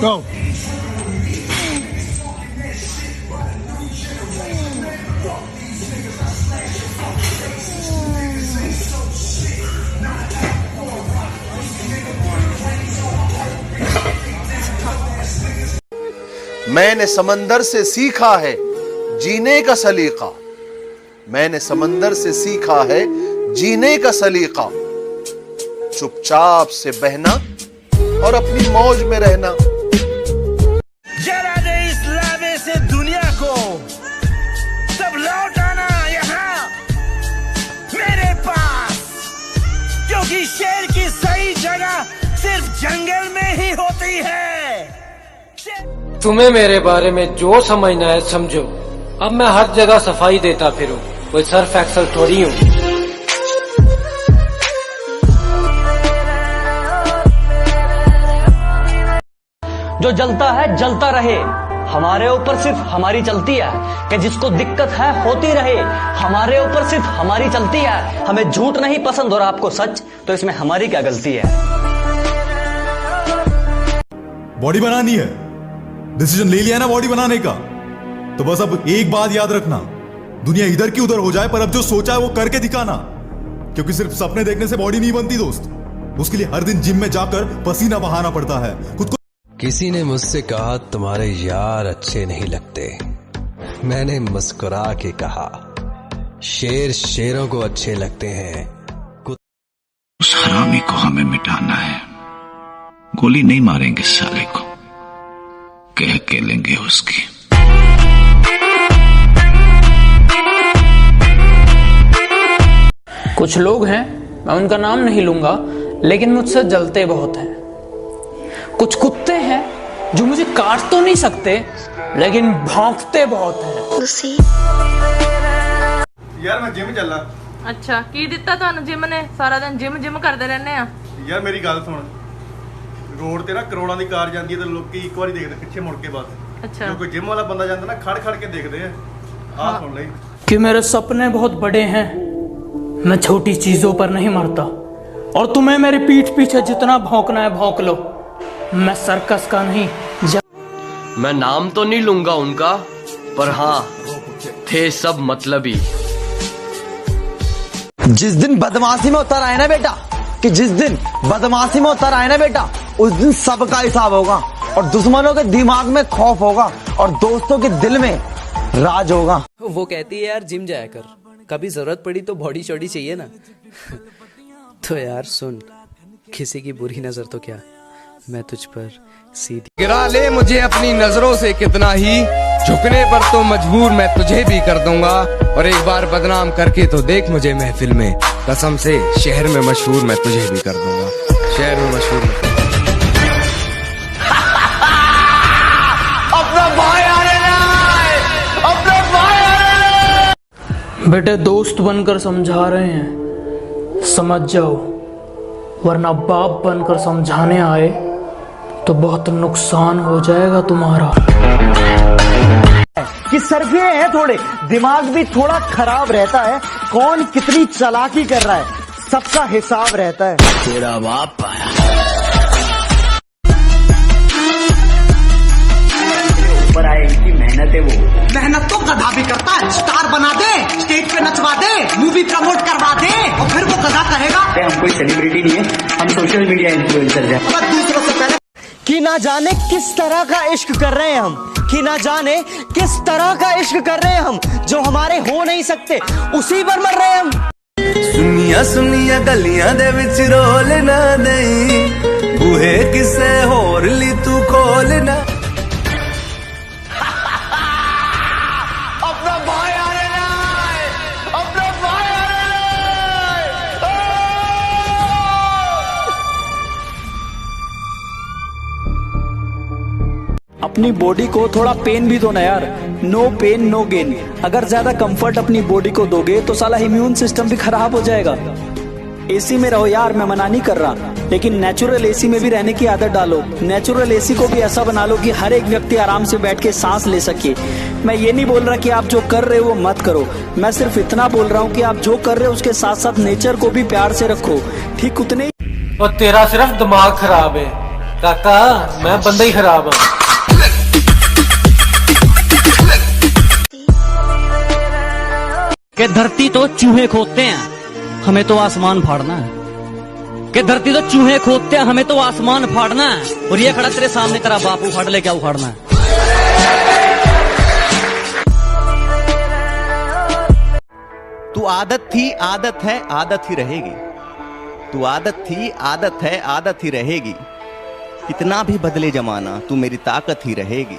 Go. मैंने समंदर से सीखा है जीने का सलीका, मैंने समंदर से सीखा है जीने का सलीका, चुपचाप से बहना और अपनी मौज में रहना। जरा दे इस लावे से दुनिया को, सब लौट आना यहाँ मेरे पास, क्योंकि शेर की सही जगह सिर्फ जंगल में ही होती है। तुम्हें मेरे बारे में जो समझना है समझो। अब मैं हर जगह सफाई देता फिरूं, कोई सर्फ एक्सल थोड़ी हूँ। जो जलता है जलता रहे, हमारे ऊपर सिर्फ हमारी चलती है। कि जिसको दिक्कत है होती रहे, हमारे ऊपर सिर्फ हमारी चलती है। हमें झूठ नहीं पसंद और आपको सच, तो इसमें हमारी क्या गलती है। बॉडी बनानी है, डिसीजन ले लिया ना बॉडी बनाने का, तो बस अब एक बात याद रखना, दुनिया इधर की उधर हो जाए पर अब जो सोचा है वो करके दिखाना। क्योंकि सिर्फ सपने देखने से बॉडी नहीं बनती दोस्त, उसके लिए हर दिन जिम में जाकर पसीना बहाना पड़ता है खुद को। किसी ने मुझसे कहा तुम्हारे यार अच्छे नहीं लगते, मैंने मुस्कुरा के कहा शेर शेरों को अच्छे लगते हैं। उस हरामी को हमें मिटाना है, गोली नहीं मारेंगे साले को, कह के लेंगे उसकी। कुछ लोग हैं, मैं उनका नाम नहीं लूंगा, लेकिन मुझसे जलते बहुत हैं। कुछ कुत्ते हैं जो मुझे काट तो नहीं सकते, लेकिन भौंकते बहुत हैं। यार मैं जिम चला। अच्छा की दिता ਤੁਹਾਨੂੰ ਜਿਮ ਨੇ? ਸਾਰਾ ਦਿਨ ਜਿਮ ਕਰਦੇ ਰਹਿੰਦੇ ਆ। ਯਾਰ ਮੇਰੀ ਗੱਲ ਸੁਣ, ਰੋਡ ਤੇ ਨਾ ਕਰੋੜਾਂ ਦੀ ਕਾਰ ਜਾਂਦੀ ਹੈ ਤੇ ਲੋਕੀ ਇੱਕ ਵਾਰੀ ਦੇਖਦੇ ਪਿੱਛੇ ਮੁੜ ਕੇ ਬਸ। अच्छा ਜੋ ਕੋਈ ਜਿਮ ਵਾਲਾ ਬੰਦਾ ਜਾਂਦਾ ਨਾ ਖੜ ਖੜ ਕੇ ਦੇਖਦੇ ਆ। ਆਹ ਸੁਣ ਲਈ कि मेरे सपने बहुत बड़े हैं, मैं छोटी चीजों पर नहीं मरता, और तुम्हें मेरी पीठ पीछे जितना भौंकना है भौंक लो, मैं सर्कस का नहीं। मैं नाम तो नहीं लूंगा उनका, पर हाँ थे सब मतलबी। जिस दिन बदमाशी में उतर आए ना बेटा, कि जिस दिन बदमाशी में उतर आए ना बेटा, उस दिन सबका हिसाब होगा, और दुश्मनों के दिमाग में खौफ होगा, और दोस्तों के दिल में राज होगा। वो कहती है यार जिम जाया कर, कभी जरूरत पड़ी तो बॉडी शॉडी चाहिए ना। तो यार सुन, किसी की बुरी नजर तो क्या, मैं तुझ पर सीधी गिरा ले मुझे अपनी नजरों से कितना ही, झुकने पर तो मजबूर मैं तुझे भी कर दूंगा, और एक बार बदनाम करके तो देख मुझे महफिल में, कसम से शहर में मशहूर मैं तुझे भी कर दूंगा, शहर में मशहूर। अपना भाई आने ना, अपना भाई आने ना। बेटे दोस्त बनकर समझा रहे हैं, समझ जाओ, वरना बाप बनकर समझाने आए तो बहुत नुकसान हो जाएगा तुम्हारा। कि सरफे हैं थोड़े, दिमाग भी थोड़ा खराब रहता है, कौन कितनी चालाकी कर रहा है सबका हिसाब रहता है। तेरा बाप ऊपर आए इनकी मेहनत है, वो मेहनत तो गधा भी करता है। स्टार बना दे, स्टेज पे नचवा दे, मूवी प्रमोट करवा दे, और फिर वो गधा कहेगा हम कोई सेलिब्रिटी नहीं है, हम सोशल मीडिया इन्फ्लुएंसर हैं। दूसरों से पहले कि ना जाने किस तरह का इश्क कर रहे हैं हम, कि ना जाने किस तरह का इश्क कर रहे हैं हम, जो हमारे हो नहीं सकते उसी पर मर रहे हैं हम। सुनिया सुनिया गलियां दे विच रोल ना दई, बूहे किसे होर ली तू खोल ना। अपना भाई आने ना, अपना भाई आने ना। अपनी बॉडी को थोड़ा पेन भी दो ना यार, नो पेन नो गेन। अगर ज्यादा कंफर्ट अपनी बॉडी को दोगे तो साला इम्यून सिस्टम भी खराब हो जाएगा। एसी में रहो यार, मैं मना नहीं कर रहा, लेकिन नेचुरल एसी में भी रहने की आदत डालो। नेचुरल एसी को भी ऐसा बना लो कि हर एक व्यक्ति आराम से बैठ के सांस ले सके। मैं ये नहीं बोल रहा कि आप जो कर रहे हो वो मत करो, मैं सिर्फ इतना बोल रहा हूँ कि आप जो कर रहे हो उसके साथ साथ नेचर को भी प्यार से रखो, ठीक उतने ही। और तेरा सिर्फ दिमाग खराब है काका, मैं बंदा ही खराब हूँ। कि धरती तो चूहे खोदते हैं, हमें तो आसमान फाड़ना है। कि धरती तो चूहे खोदते हैं, हमें तो आसमान फाड़ना है। और ये खड़ा तेरे सामने तेरा बाप उखाड़ ले, क्या उखाड़ना है? तू आदत थी, आदत है, आदत ही रहेगी। तू आदत थी, आदत है, आदत ही रहेगी। कितना भी बदले जमाना, तू मेरी ताकत ही रहेगी।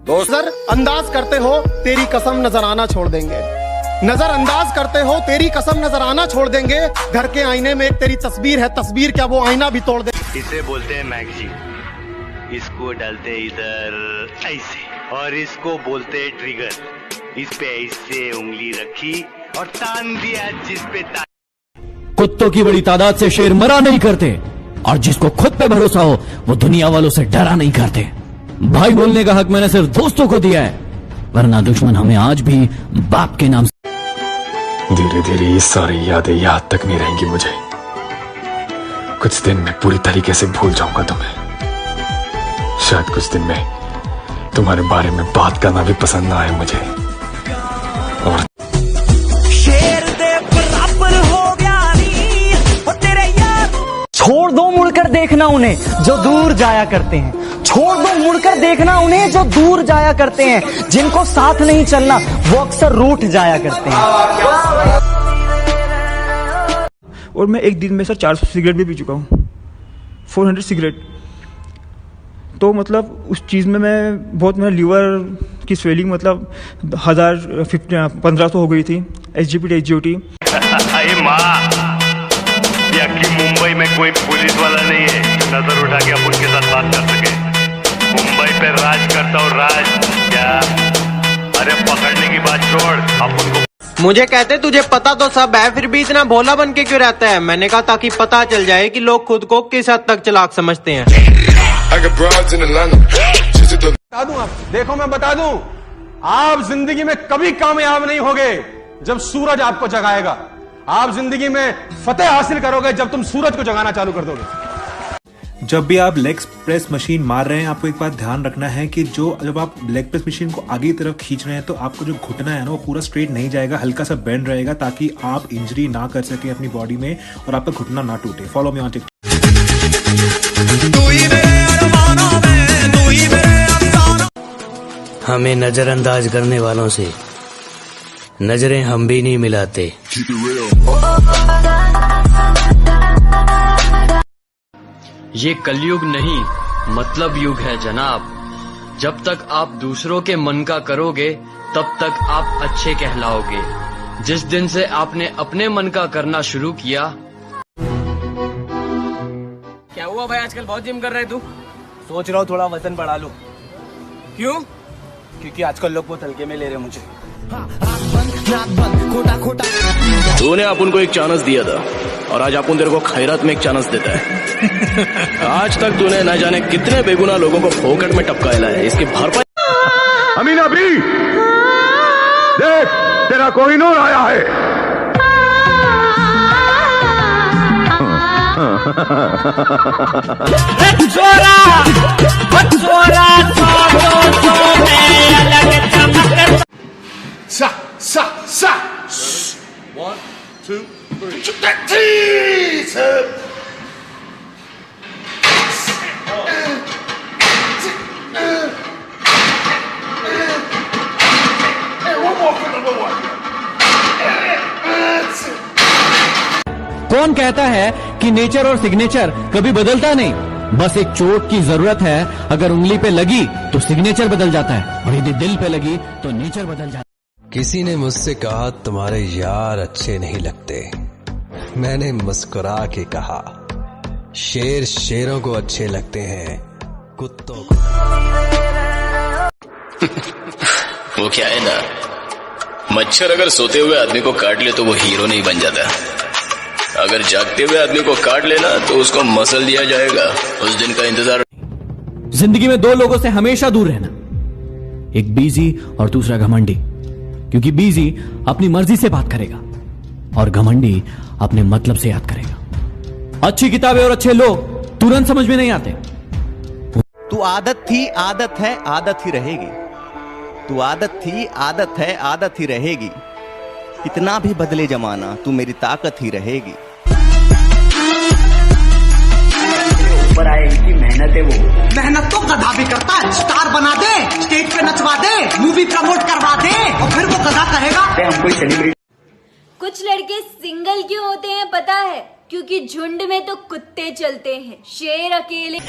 नजर अंदाज करते हो तेरी कसम नजर आना छोड़ देंगे, नजर अंदाज करते हो तेरी कसम नजर आना छोड़ देंगे। घर के आईने में एक तेरी तस्वीर है, तस्वीर क्या वो आईना भी तोड़ दे। इसे बोलते हैं मैगजीन, इसको डालते इधर ऐसे, और इसको बोलते हैं ट्रिगर। इस पे ऐसे उंगली रखी और तान दिया जिस पे कुत्तों की बड़ी तादाद से शेर मरा नहीं करते, और जिसको खुद पे भरोसा हो वो दुनिया वालों से डरा नहीं करते। भाई बोलने का हक मैंने सिर्फ दोस्तों को दिया है, वरना दुश्मन हमें आज भी बाप के नाम से। धीरे धीरे ये सारी यादें याद तक नहीं रहेंगी मुझे। कुछ दिन में पूरी तरीके से भूल जाऊंगा तुम्हें। शायद कुछ दिन में तुम्हारे बारे में बात करना भी पसंद ना आए मुझे। और शेर दे बराबर हो गया नी वो तेरे यार। छोड़ दो मुड़कर देखना उन्हें जो दूर जाया करते हैं, छोड़ दो मुड़कर देखना उन्हें जो दूर जाया करते हैं। जिनको साथ नहीं चलना वो अक्सर रूठ जाया करते हैं। और मैं एक दिन में सर 400 सिगरेट भी पी चुका हूँ, 400 सिगरेट। तो मतलब उस चीज़ में मैं बहुत, मेरा लीवर की स्वेलिंग मतलब 1500 हो गई थी, SGPT SGOT। अरे माँ, कि मुंबई में कोई पुलिस वाला नहीं है नजर उठा के अपन के साथ बात कर सके। मुंबई पे राज करता हूँ, राज क्या? अरे पकड़ने की बात छोड़, अपन को। मुझे कहते तुझे पता तो सब है, फिर भी इतना भोला बन के क्यों रहता है? मैंने कहा ताकि पता चल जाए कि लोग खुद को किस हद तक चालाक समझते हैं। बता दूं आप, देखो मैं बता दूं, आप जिंदगी में कभी कामयाब नहीं होगे जब सूरज आपको जगाएगा। आप जिंदगी में फतेह हासिल करोगे जब तुम सूरज को जगाना चालू कर दोगे। जब भी आप लेग प्रेस मशीन मार रहे हैं, आपको एक बात ध्यान रखना है कि जब आप लेग प्रेस मशीन को आगे की तरफ खींच रहे हैं तो आपको जो घुटना है ना वो पूरा स्ट्रेट नहीं जाएगा, हल्का सा बेंड रहेगा, ताकि आप इंजरी ना कर सके अपनी बॉडी में और आपका घुटना ना टूटे। Follow me on TikTok. हमें नजरअंदाज करने वालों से नजरें हम भी नहीं मिलाते। ये कलयुग नहीं मतलब युग है जनाब। जब तक आप दूसरों के मन का करोगे तब तक आप अच्छे कहलाओगे। जिस दिन से आपने अपने मन का करना शुरू किया। क्या हुआ भाई, आजकल बहुत जिम कर रहे तू? सोच रहा हूँ थोड़ा वजन बढ़ा लूं। क्यों? क्योंकि आजकल लोग बहुत हल्के में ले रहे हैं मुझे। तूने अपन को एक चांस दिया था और आज अपन तेरे को खैरात में एक चांस देता है। आज तक तूने न जाने कितने बेगुनाह लोगों को फोकट में टपकाया है, इसकी भरपाई। अमीना भी देख, तेरा कोहिनूर आया है। One, two, three. कौन कहता है कि नेचर और सिग्नेचर कभी बदलता नहीं? बस एक चोट की जरूरत है, अगर उंगली पे लगी तो सिग्नेचर बदल जाता है, और यदि दिल पे लगी तो नेचर बदल जाता है। किसी ने मुझसे कहा तुम्हारे यार अच्छे नहीं लगते। मैंने मुस्कुरा के कहा शेर शेरों को अच्छे लगते हैं, कुत्तों को। वो क्या है ना, मच्छर अगर सोते हुए आदमी को काट ले तो वो हीरो नहीं बन जाता। अगर जागते हुए आदमी को काट लेना तो उसको मसल दिया जाएगा। उस दिन का इंतजार। जिंदगी में दो लोगों से हमेशा दूर रहना, एक बीजी और दूसरा घमंडी। क्योंकि बीजी अपनी मर्जी से बात करेगा और घमंडी अपने मतलब से याद करेगा। अच्छी किताबें और अच्छे लोग तुरंत समझ में नहीं आते। तू आदत थी, आदत है, आदत ही रहेगी। तू आदत थी, आदत है, आदत ही रहेगी। कितना भी बदले जमाना, तू मेरी ताकत ही रहेगी। ऊपर आए इनकी मेहनत है वो। मेहनत तो गधा भी करता है। स्टार बना दे, स्टेज पे नचवा दे, मूवी प्रमोट करवा दे, और फिर वो गधा कहेगा हम कोई सेलिब्रिटी। कुछ लड़के सिंगल क्यों होते हैं पता है? क्योंकि झुंड में तो कुत्ते चलते हैं, शेर अकेले।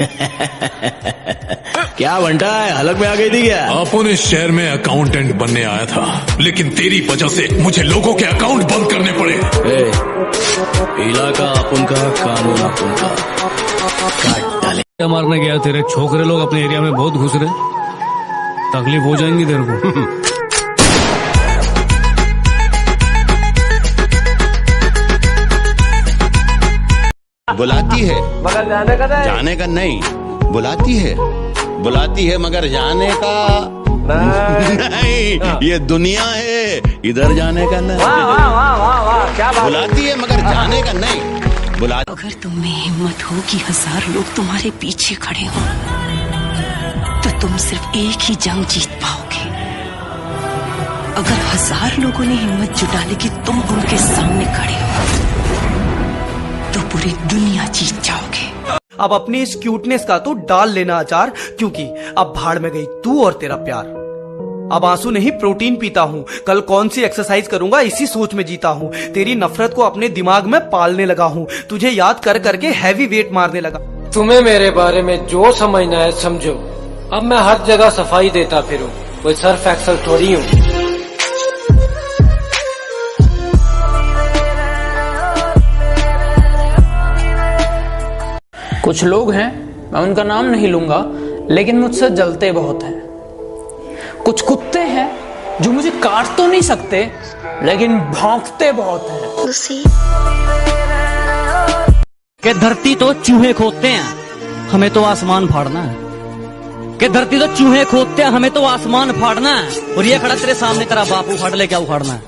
क्या बंटा है, हलक में आ गई थी क्या? अपन इस शहर में अकाउंटेंट बनने आया था, लेकिन तेरी वजह से मुझे लोगों के अकाउंट बंद करने पड़े। इलाका अपन का, कानून अपन का। काट डाले। मारने गया, तेरे छोकरे लोग अपने एरिया में बहुत घुस रहे, तकलीफ हो जाएंगी तेरे को। बुलाती है मगर जाने का नहीं, बुलाती है मगर जाने का नहीं। ये दुनिया है, इधर जाने का नहीं। क्या बात। बुलाती है मगर जाने का नहीं। अगर तुम में हिम्मत हो कि 1000 लोग तुम्हारे पीछे खड़े हो, तो तुम सिर्फ एक ही जंग जीत पाओगे। अगर 1000 लोगों ने हिम्मत जुटा ली कि तुम उनके सामने खड़े हो, तो पूरी दुनिया जीत जाओगे। अब अपनी इस क्यूटनेस का तो डाल लेना अचार, क्योंकि अब भाड़ में गई तू और तेरा प्यार। अब आंसू नहीं प्रोटीन पीता हूँ, कल कौन सी एक्सरसाइज करूंगा इसी सोच में जीता हूँ। तेरी नफरत को अपने दिमाग में पालने लगा हूँ, तुझे याद कर करके हैवी वेट मारने लगा। तुम्हें मेरे बारे में जो समझना है समझो। अब मैं हर जगह सफाई देता फिरूं, कोई सर्फ एक्सल थोड़ी हूँ। कुछ लोग हैं, मैं उनका नाम नहीं लूंगा, लेकिन मुझसे जलते बहुत हैं। कुछ कुत्ते हैं जो मुझे काट तो नहीं सकते, लेकिन भौंकते बहुत हैं। कि धरती तो चूहे खोदते हैं, हमें तो आसमान फाड़ना है। कि धरती तो चूहे खोदते हैं, हमें तो आसमान फाड़ना है। और ये खड़ा तेरे सामने, तेरा बाप उखाड़ ले, क्या उखाड़ना है?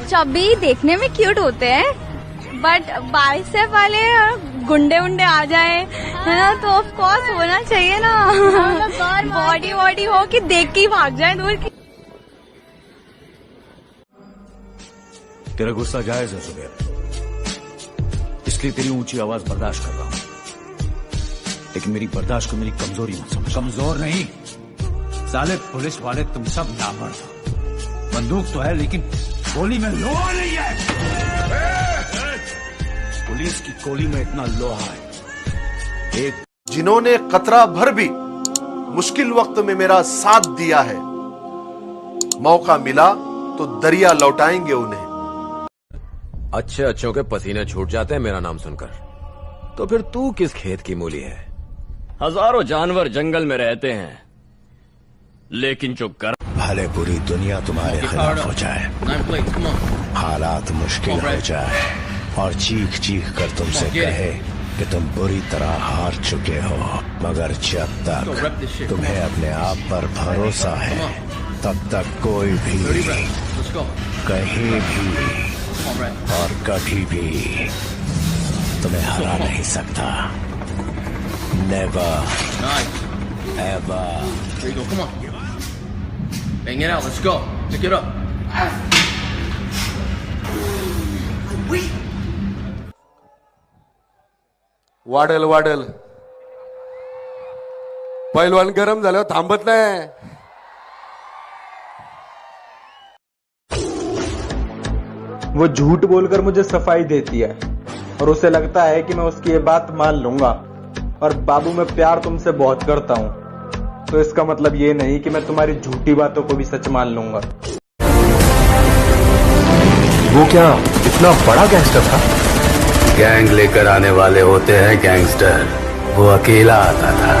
चब्बी देखने में क्यूट होते हैं, बट बाइसेप वाले गुंडे उंडे आ जाए, है ना, तो ऑफ कोर्स होना चाहिए ना। बॉडी हो कि देख के ही भाग जाए दूर की। तेरा गुस्सा जायज है सुबेर, इसलिए तेरी ऊंची आवाज बर्दाश्त कर रहा हूं, लेकिन मेरी बर्दाश्त को मेरी कमजोरी मत समझ। कमजोर नहीं साले, पुलिस वाले तुम सब नामर्द हो। बंदूक तो है लेकिन गोली में लोहा नहीं है। पुलिस की गोली में इतना लोहा है। एक जिन्होंने कतरा भर भी मुश्किल वक्त में मेरा साथ दिया है, मौका मिला तो दरिया लौटाएंगे उन्हें। अच्छे अच्छों के पसीने छूट जाते हैं मेरा नाम सुनकर, तो फिर तू किस खेत की मूली है? हजारों जानवर जंगल में रहते हैं, लेकिन जो कर भले पूरी दुनिया तुम्हारे खिलाफ हो जाए, हालात मुश्किल हो जाए और चीख चीख कर तुमसे कहे कि तुम बुरी तरह हार चुके हो, मगर जब तक तुम्हें अपने आप पर भरोसा है, तब तक कोई भी कहीं भी और कभी भी तुम्हें हरा नहीं सकता। Never ever. Bang it out, let's go. Pick it up. वाढेल वाढेल, पैलवान गरम झाल्यावर थांबत नाही। वो झूठ बोलकर मुझे सफाई देती है और उसे लगता है कि मैं उसकी ये बात मान लूंगा। और बाबू, मैं प्यार तुमसे बहुत करता हूँ, तो इसका मतलब ये नहीं कि मैं तुम्हारी झूठी बातों को भी सच मान लूंगा। वो क्या इतना बड़ा गैंगस्टर था? गैंग लेकर आने वाले होते हैं गैंगस्टर, वो अकेला आता था।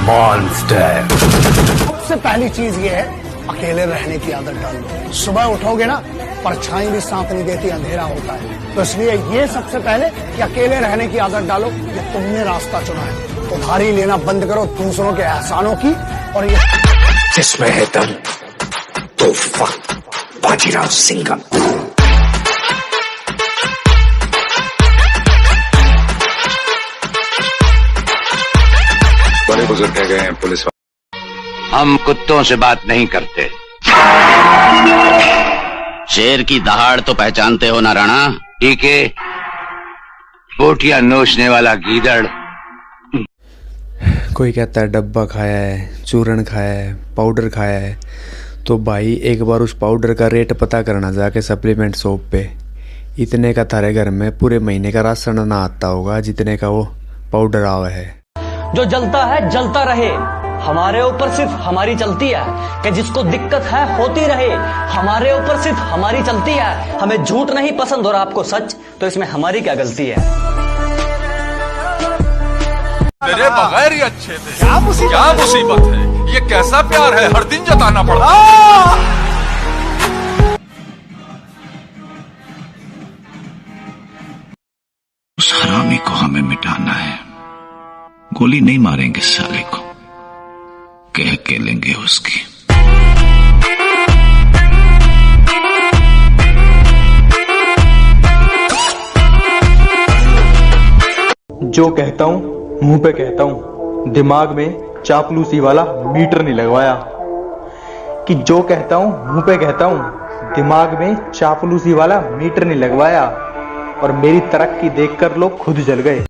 मॉन्स्टर। सबसे पहली चीज ये है, अकेले रहने की आदत डाल लो। सुबह उठोगे ना, परछाई भी साथ नहीं देती, अंधेरा होता है। तो इसलिए ये सबसे पहले कि अकेले रहने की आदत डालो। ये तुमने रास्ता चुना है, उधारी लेना बंद करो दूसरों के एहसानों की। और ये जिसमें है दम तो वक्त बाजीराव सिंघम। बड़े बुजुर्ग कह गए हैं पुलिस हम कुत्तों से बात नहीं करते। शेर की दहाड़ तो पहचानते हो ना राणा? ठीक है, बोटियां नोचने वाला गीदड़। कोई कहता है डब्बा खाया है, चूरन खाया है, पाउडर खाया है, तो भाई एक बार उस पाउडर का रेट पता करना जाके सप्लीमेंट शॉप पे। इतने का थारे घर में पूरे महीने का राशन ना आता होगा जितने का वो पाउडर आवा है। जो जलता है जलता रहे, हमारे ऊपर सिर्फ हमारी चलती है कि जिसको दिक्कत है होती रहे, हमारे ऊपर सिर्फ हमारी चलती है। हमें झूठ नहीं पसंद और आपको सच, तो इसमें हमारी क्या गलती है? तेरे बगैर ही अच्छे थे। क्या मुसीबत है? ये कैसा प्यार है, हर दिन जताना पड़ता। उस हरामी को हमें मिटाना है। गोली नहीं मारेंगे साले को, कह के लेंगे उसकी। जो कहता हूँ मुंह पे कहता हूँ, दिमाग में चापलूसी वाला मीटर नहीं लगवाया। कि जो कहता हूँ मुंह पे कहता हूँ, दिमाग में चापलूसी वाला मीटर नहीं लगवाया। और मेरी तरक्की देखकर लोग खुद जल गए।